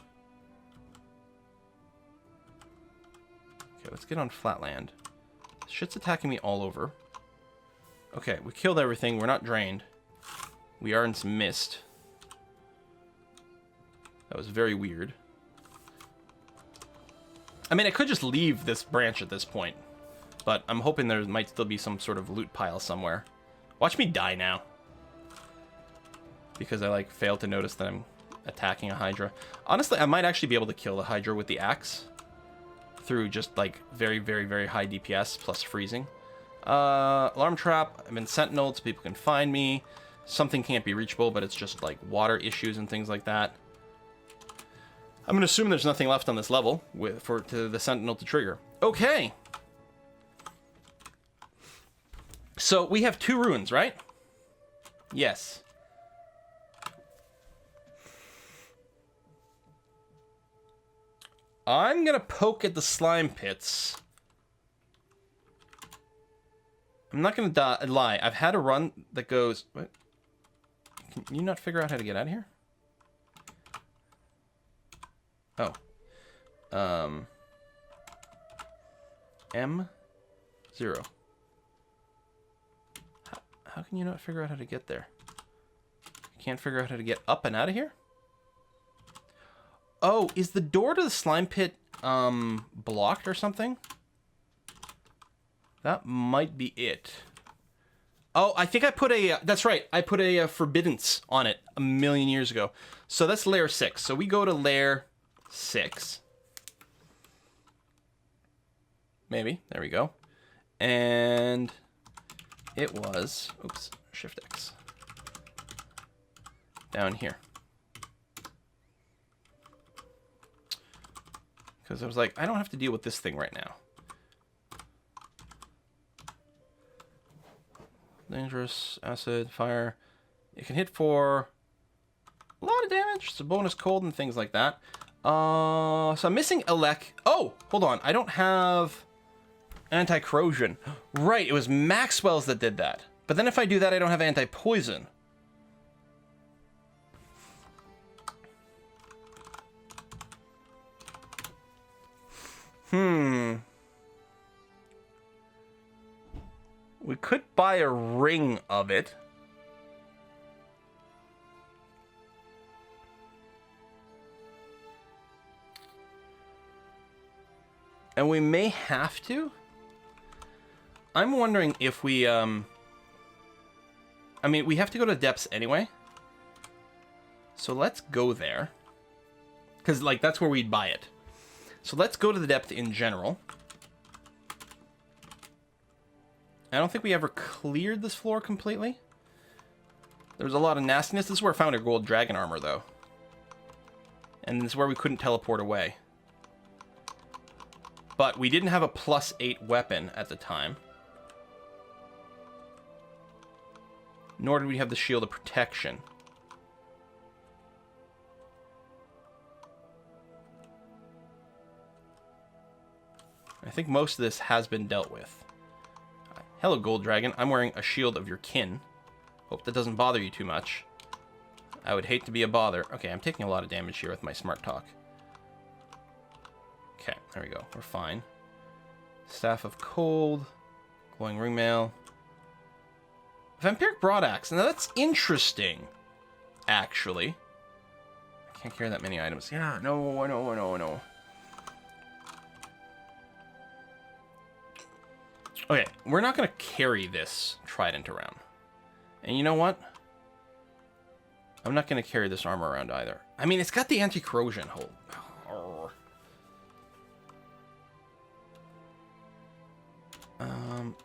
Okay, let's get on flatland. Shit's attacking me all over. Okay, we killed everything. We're not drained. We are in some mist. That was very weird. I mean, I could just leave this branch at this point. But I'm hoping there might still be some sort of loot pile somewhere. Watch me die now. Because I, like, failed to notice that I'm attacking a Hydra. Honestly, I might actually be able to kill the Hydra with the axe. Through just, like, very, very, very high DPS plus freezing. Alarm trap. I'm in Sentinel so people can find me. Something can't be reachable, but it's just, like, water issues and things like that. I'm going to assume there's nothing left on this level for the Sentinel to trigger. Okay. So we have 2 runes, right? Yes. I'm going to poke at the slime pits. I'm not going to lie. I've had a run that goes... What? Can you not figure out how to get out of here? Oh. M0. How can you not figure out how to get there? You can't figure out how to get up and out of here? Oh, is the door to the slime pit blocked or something? That might be it. Oh, I think I put a... that's right. I put a forbiddance on it a million years ago. So that's layer 6. So we go to layer 6. Maybe. There we go. And it was... Oops. Shift X. Down here. Because I was like, I don't have to deal with this thing right now. Dangerous, acid, fire. It can hit for a lot of damage. It's a bonus cold and things like that. So I'm missing Elec. Oh, hold on. I don't have anti-corrosion. Right, it was Maxwell's that did that. But then if I do that, I don't have anti-poison. We could buy a ring of it. And we may have to. I'm wondering if we, I mean, we have to go to depths anyway. So let's go there. Because, like, that's where we'd buy it. So let's go to the depth in general. I don't think we ever cleared this floor completely. There was a lot of nastiness. This is where I found our gold dragon armor, though. And this is where we couldn't teleport away. But we didn't have a +8 weapon at the time. Nor did we have the shield of protection. I think most of this has been dealt with. Hello, Gold Dragon. I'm wearing a shield of your kin. Hope that doesn't bother you too much. I would hate to be a bother. Okay, I'm taking a lot of damage here with my smart talk. Okay, there we go. We're fine. Staff of Cold. Glowing Ringmail. Vampiric Broadaxe. Now that's interesting, actually. I can't carry that many items. Yeah, no. Okay, we're not going to carry this trident around. And you know what? I'm not going to carry this armor around either. I mean, it's got the anti-corrosion hold.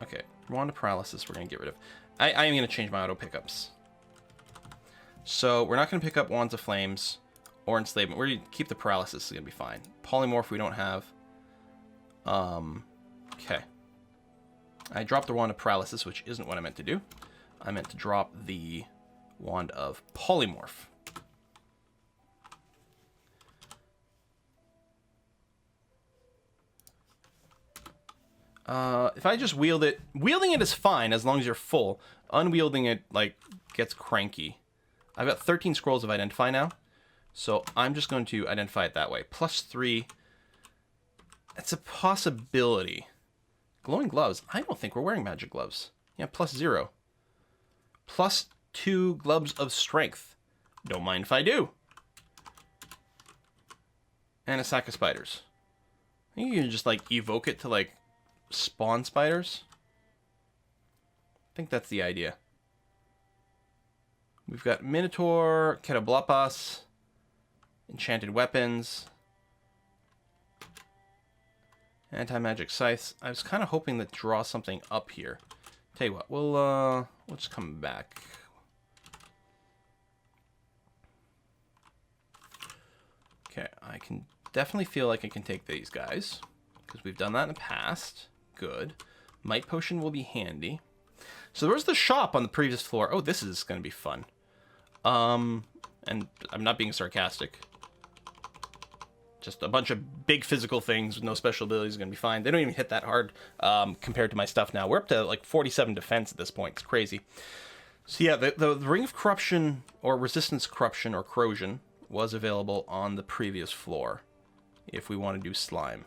Okay, Wand of Paralysis we're going to get rid of. I am going to change my auto pickups. So we're not going to pick up Wands of Flames or Enslavement. We're going to keep the Paralysis. It's going to be fine. Polymorph we don't have. Okay. I dropped the Wand of Paralysis, which isn't what I meant to do. I meant to drop the Wand of Polymorph. If I just wield it... Wielding it is fine as long as you're full. Unwielding it, like, gets cranky. I've got 13 scrolls of Identify now. So I'm just going to identify it that way. +3. That's a possibility. Glowing gloves. I don't think we're wearing magic gloves. Yeah, +0. +2 gloves of strength. Don't mind if I do. And a sack of spiders. I think you can just, like, evoke it to, like, spawn spiders. I think that's the idea. We've got Minotaur, Ketoblapas, Enchanted Weapons, Anti-Magic Scythes. I was kind of hoping to draw something up here. Tell you what, we'll just come back. Okay, I can definitely feel like I can take these guys, because we've done that in the past. Good. Might Potion will be handy. So there was the shop on the previous floor. Oh, this is going to be fun. And I'm not being sarcastic. Just a bunch of big physical things with no special abilities is going to be fine. They don't even hit that hard compared to my stuff now. We're up to like 47 defense at this point. It's crazy. So yeah, the Ring of Corruption or Resistance Corruption or Corrosion was available on the previous floor if we want to do slime.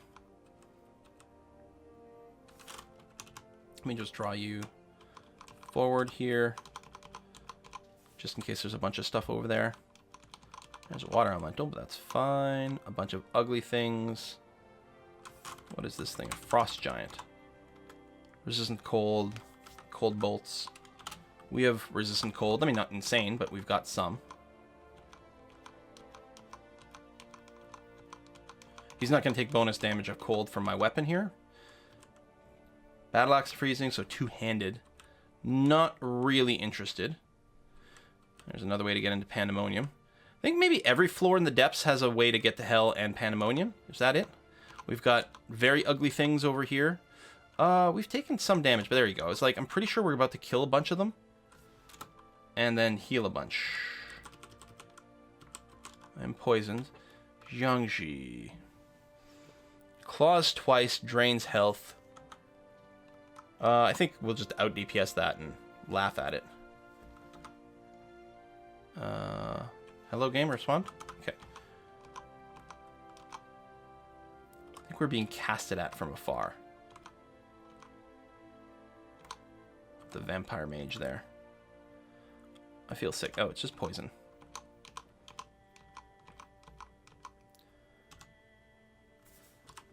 Let me just draw you forward here, just in case there's a bunch of stuff over there. There's a water elemental, but that's fine. A bunch of ugly things. What is this thing? A frost giant. Resistant cold. Cold bolts. We have resistant cold. I mean, not insane, but we've got some. He's not going to take bonus damage of cold from my weapon here. Battle Axe freezing, so two-handed. Not really interested. There's another way to get into Pandemonium. I think maybe every floor in the depths has a way to get to Hell and Pandemonium. Is that it? We've got very ugly things over here. We've taken some damage, but there you go. It's like, I'm pretty sure we're about to kill a bunch of them. And then heal a bunch. I'm poisoned. Jiangxi. Claws twice, drains health. I think we'll just out DPS that and laugh at it. Hello game, respond? Okay. I think we're being casted at from afar. The vampire mage there. I feel sick. Oh, it's just poison.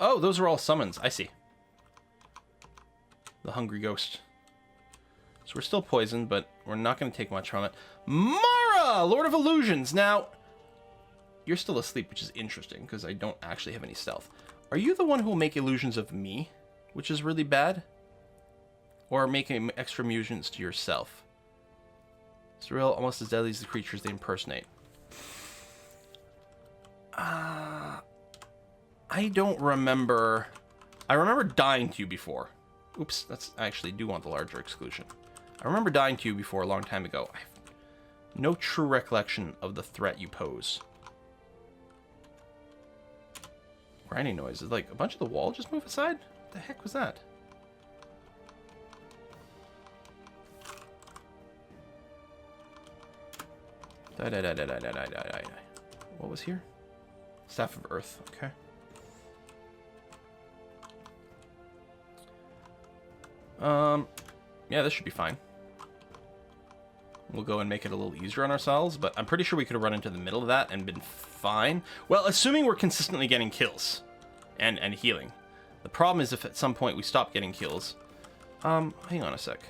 Oh, those are all summons. I see. The hungry ghost. So we're still poisoned, but we're not going to take much from it. Mara! Lord of Illusions! Now, you're still asleep, which is interesting, because I don't actually have any stealth. Are you the one who will make illusions of me, which is really bad? Or making extra illusions to yourself? It's real, almost as deadly as the creatures they impersonate. I don't remember... I remember dying to you before. Oops, I actually do want the larger exclusion. I remember dying to you before a long time ago. I have no true recollection of the threat you pose. Grinding noise. Is like a bunch of the wall just move aside? The heck was that? What was here? Staff of Earth. Okay. Yeah, this should be fine. We'll go and make it a little easier on ourselves, but I'm pretty sure we could have run into the middle of that and been fine. Well, assuming we're consistently getting kills and healing. The problem is if at some point we stop getting kills. Hang on a sec.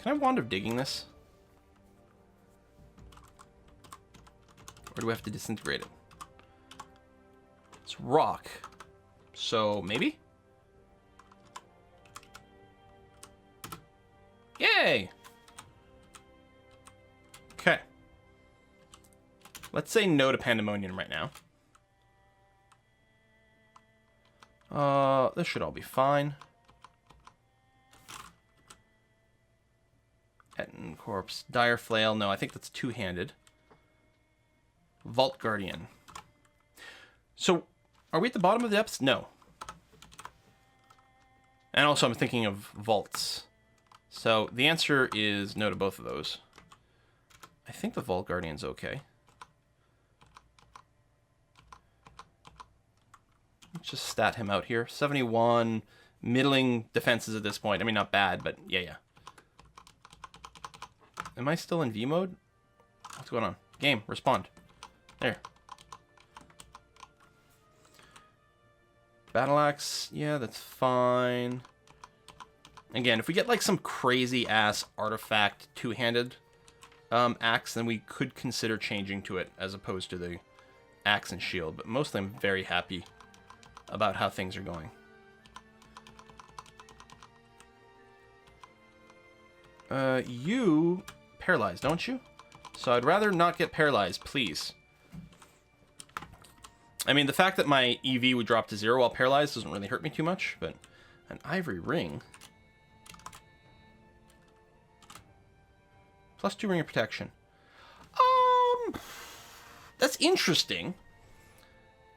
Can I Wand of Digging this? Or do we have to disintegrate it? It's rock. So, maybe? Yay! Okay. Let's say no to Pandemonium right now. This should all be fine. Etten Corpse. Dire Flail. No, I think that's two-handed. Vault Guardian. So, are we at the bottom of the depths? No. And also, I'm thinking of vaults. So, the answer is no to both of those. I think the Vault Guardian's okay. Let's just stat him out here. 71, middling defenses at this point. I mean, not bad, but yeah. Am I still in V mode? What's going on? Game, respond. There. Battle Axe, yeah, that's fine. Again, if we get like some crazy ass artifact two-handed axe, then we could consider changing to it as opposed to the axe and shield. But mostly I'm very happy about how things are going. You paralyzed, don't you? So I'd rather not get paralyzed, please. I mean, the fact that my EV would drop to 0 while paralyzed doesn't really hurt me too much, but an ivory ring. +2 ring of protection. That's interesting.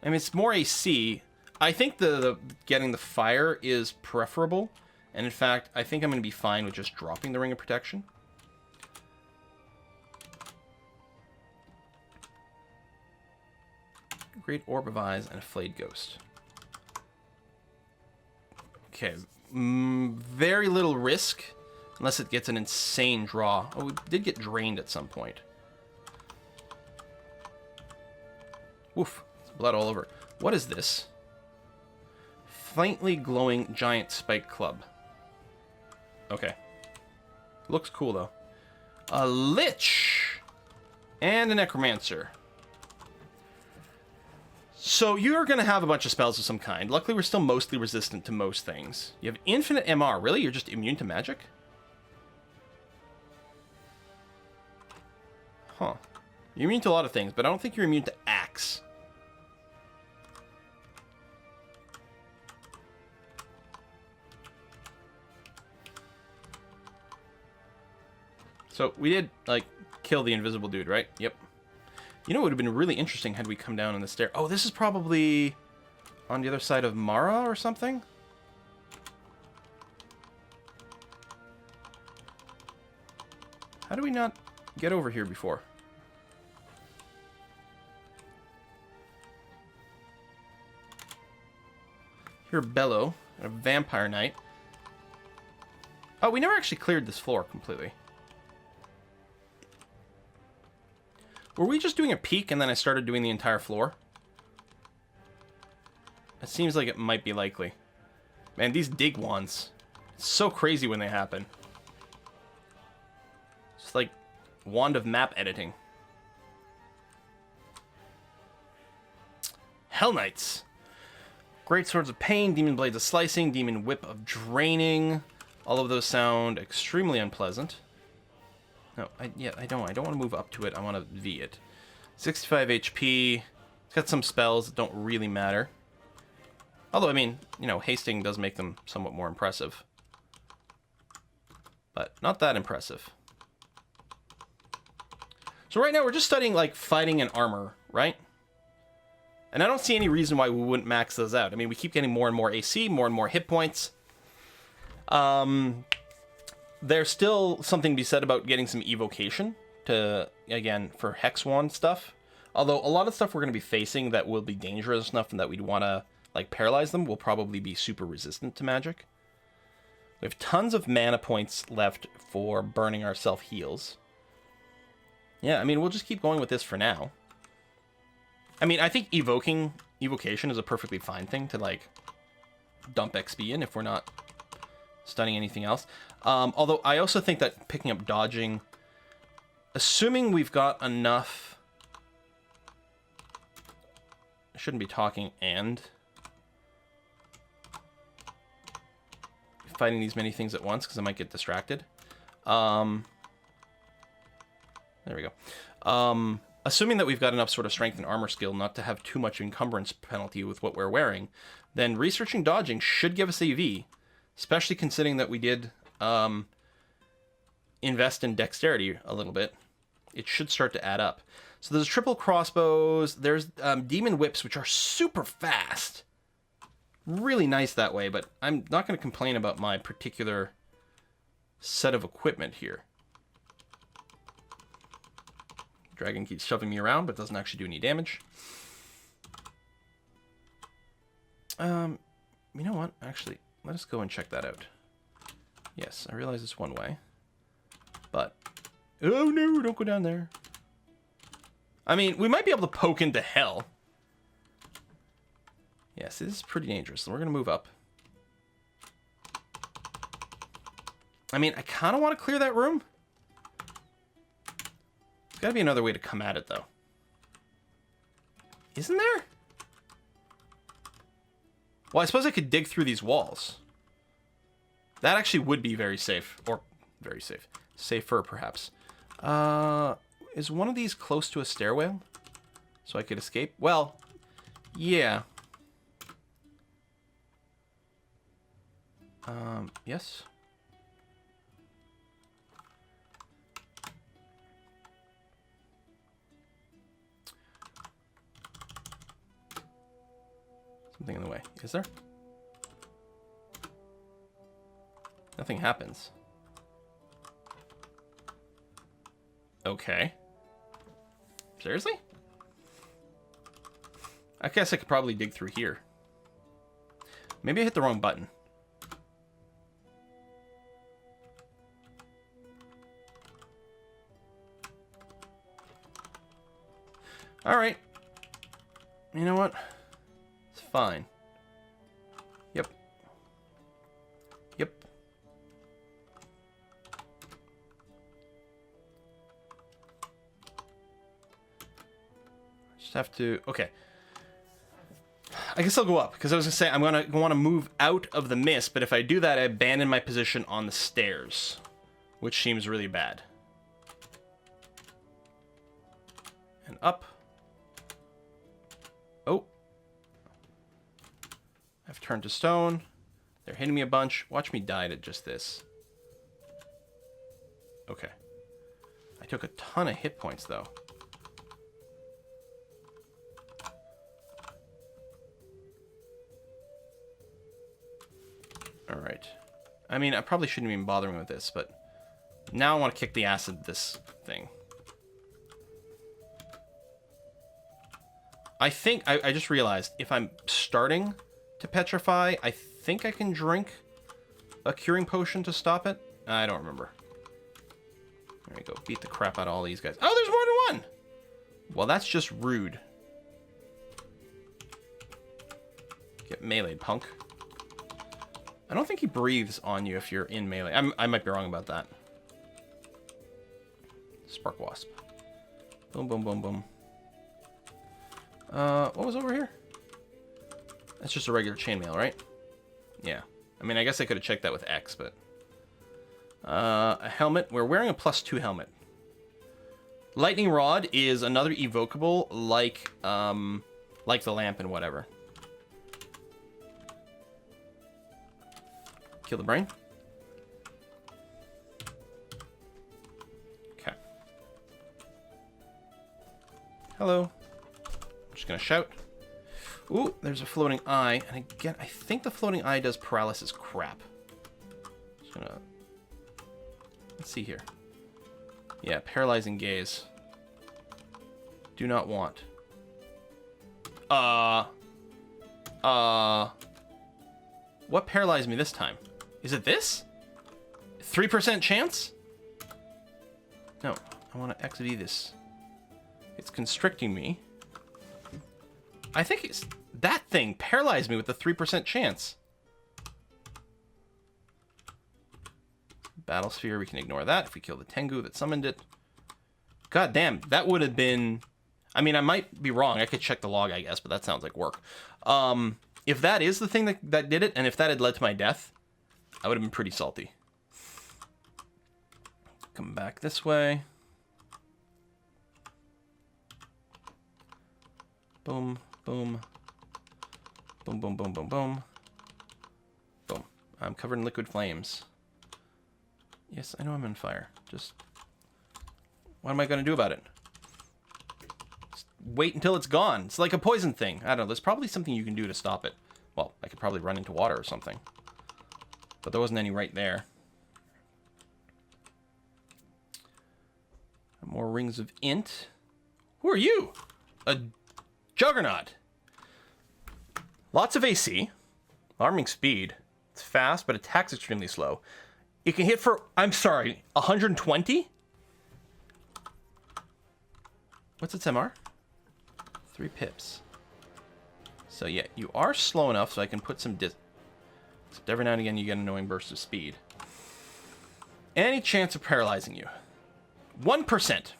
I mean, it's more AC. I think the getting the fire is preferable. And in fact, I think I'm going to be fine with just dropping the ring of protection. Great Orb of Eyes and a Flayed Ghost. Okay. Very little risk. Unless it gets an insane draw. Oh, we did get drained at some point. Woof. Blood all over. What is this? Faintly glowing giant spike club. Okay. Looks cool, though. A Lich! And a Necromancer. So you're going to have a bunch of spells of some kind. Luckily, we're still mostly resistant to most things. You have infinite MR. Really? You're just immune to magic? Huh. You're immune to a lot of things, but I don't think you're immune to axe. So we did, like, kill the invisible dude, right? Yep. You know, it would have been really interesting had we come down on the stair. Oh, this is probably on the other side of Mara or something? How do we not get over here before? Here, Bellow, a Vampire Knight. Oh, we never actually cleared this floor completely. Were we just doing a peek and then I started doing the entire floor? It seems like it might be likely. Man, these dig wands. It's so crazy when they happen. It's like wand of map editing. Hell Knights. Great Swords of Pain, Demon Blades of Slicing, Demon Whip of Draining. All of those sound extremely unpleasant. No, I don't want to move up to it. I want to V it. 65 HP. It's got some spells that don't really matter. Although, I mean, you know, hasting does make them somewhat more impressive. But not that impressive. So right now we're just studying, like, fighting and armor, right? And I don't see any reason why we wouldn't max those out. I mean, we keep getting more and more AC, more and more hit points. There's still something to be said about getting some evocation to, again, for Hex Wand stuff. Although a lot of stuff we're going to be facing that will be dangerous enough and that we'd want to, like, paralyze them will probably be super resistant to magic. We have tons of mana points left for burning our self-heals. Yeah, I mean, we'll just keep going with this for now. I mean, I think evocation is a perfectly fine thing to, like, dump XP in if we're not stunning anything else. Although I also think that picking up dodging, assuming we've got enough... I shouldn't be talking and... fighting these many things at once, because I might get distracted. There we go. Assuming that we've got enough sort of strength and armor skill not to have too much encumbrance penalty with what we're wearing, then researching dodging should give us AV, especially considering that we did invest in dexterity a little bit. It should start to add up. So there's triple crossbows, there's demon whips, which are super fast. Really nice that way, but I'm not going to complain about my particular set of equipment here. Dragon keeps shoving me around, but doesn't actually do any damage. You know what? Actually, let us go and check that out. Yes, I realize it's one way. But... oh no, don't go down there. I mean, we might be able to poke into hell. Yes, this is pretty dangerous. So we're going to move up. I mean, I kind of want to clear that room. There's got to be another way to come at it, though. Isn't there? Well, I suppose I could dig through these walls. That actually would be very safe. Or, very safe. Safer, perhaps. Is one of these close to a stairwell? So I could escape? Well, yeah. Yes. Something in the way. Is there? Nothing happens. Okay. Seriously? I guess I could probably dig through here. Maybe I hit the wrong button. Alright. You know what? It's fine. Yep. Yep. Just have to... okay. I guess I'll go up, because I was going to say I'm going to want to move out of the mist, but if I do that, I abandon my position on the stairs, which seems really bad. And up. Oh. I've turned to stone. They're hitting me a bunch. Watch me die to just this. Okay. I took a ton of hit points, though. Alright. I mean, I probably shouldn't even be bothering with this, but now I want to kick the ass of this thing. I think, I just realized, if I'm starting to petrify, I think I can drink a curing potion to stop it. I don't remember. There we go. Beat the crap out of all these guys. Oh, there's more than one! Well, that's just rude. Get meleeed, punk. I don't think he breathes on you if you're in melee. I might be wrong about that. Spark Wasp. Boom, boom, boom, boom. What was over here? That's just a regular chainmail, right? Yeah. I mean, I guess I could have checked that with X, but... a helmet. We're wearing a +2 helmet. Lightning Rod is another evocable, like the lamp and whatever. Kill the brain. Okay. Hello. I'm just gonna shout. Ooh, there's a floating eye. And again, I think the floating eye does paralysis crap. Just gonna... Let's see here. Yeah, paralyzing gaze. Do not want. What paralyzed me this time? Is it this? 3% chance? No, I want to XD this. It's constricting me. I think it's... That thing paralyzed me with the 3% chance. Battle Sphere, we can ignore that if we kill the Tengu that summoned it. God damn, that would have been... I mean, I might be wrong. I could check the log, I guess, but that sounds like work. If that is the thing that did it, and if that had led to my death, I would have been pretty salty. Come back this way. Boom, boom. Boom, boom, boom, boom, boom. Boom. I'm covered in liquid flames. Yes, I know I'm on fire. Just... What am I going to do about it? Just wait until it's gone. It's like a poison thing. I don't know. There's probably something you can do to stop it. Well, I could probably run into water or something. But there wasn't any right there. More rings of int. Who are you? A juggernaut. Lots of AC. Alarming speed. It's fast, but attacks extremely slow. It can hit for, I'm sorry, 120? What's its MR? 3 pips. So yeah, you are slow enough so I can put some except every now and again you get an annoying burst of speed. Any chance of paralyzing you? 1%.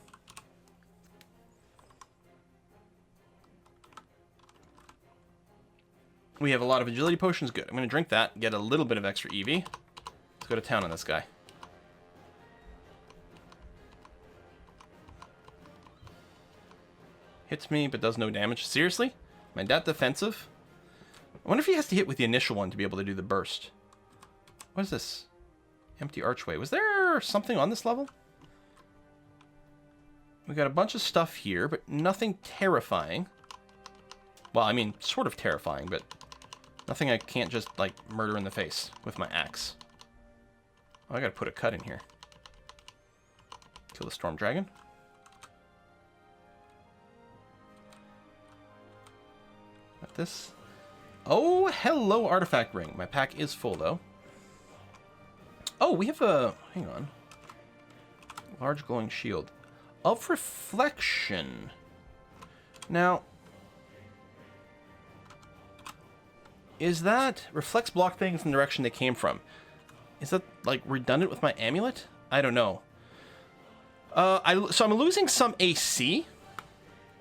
We have a lot of agility potions. Good. I'm going to drink that, get a little bit of extra EV. Let's go to town on this guy. Hits me, but does no damage. Seriously? Am I that defensive? I wonder if he has to hit with the initial one to be able to do the burst. What is this? Empty archway. Was there something on this level? We got a bunch of stuff here, but nothing terrifying. Well, I mean, sort of terrifying, but nothing I can't just, like, murder in the face with my axe. Oh, I gotta put a cut in here. Kill the storm dragon. Got this. Oh, hello, artifact ring. My pack is full, though. Oh, we have a... Hang on. Large glowing shield. Of reflection. Now... Is that... Reflects block things in the direction they came from. Is that, like, redundant with my amulet? I don't know. So I'm losing some AC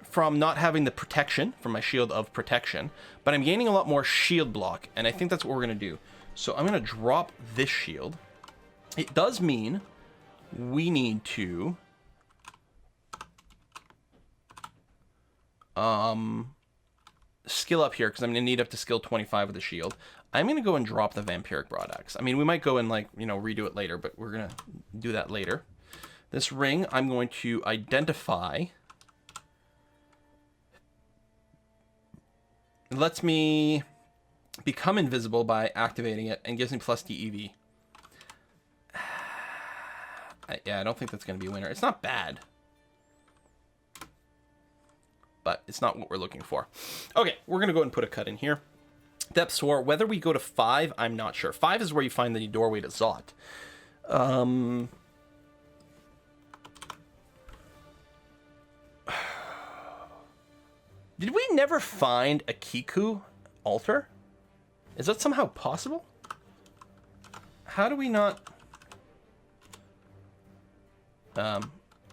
from not having the protection from my shield of protection, but I'm gaining a lot more shield block, and I think that's what we're going to do. So I'm going to drop this shield. It does mean we need to... skill up here, because I'm going to need up to skill 25 with the shield. I'm going to go and drop the Vampiric Broadaxe. I mean, we might go and, like, you know, redo it later, but we're going to do that later. This ring, I'm going to identify. It lets me become invisible by activating it and gives me plus DEV. Yeah, I don't think that's going to be a winner. It's not bad, but it's not what we're looking for. Okay, we're going to go ahead and put a cut in here. Depth Soar, whether we go to 5, I'm not sure. 5 is where you find the doorway to Zot. Did we never find a Kiku altar? Is that somehow possible? How do we not... hang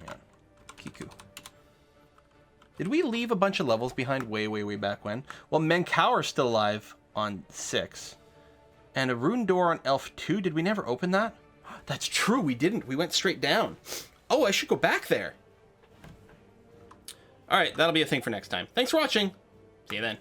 on. Kiku. Did we leave a bunch of levels behind way, way, way back when? Well, Menkau are still alive on 6. And a rune door on Elf 2. Did we never open that? That's true, we didn't. We went straight down. Oh, I should go back there. Alright, that'll be a thing for next time. Thanks for watching. See you then.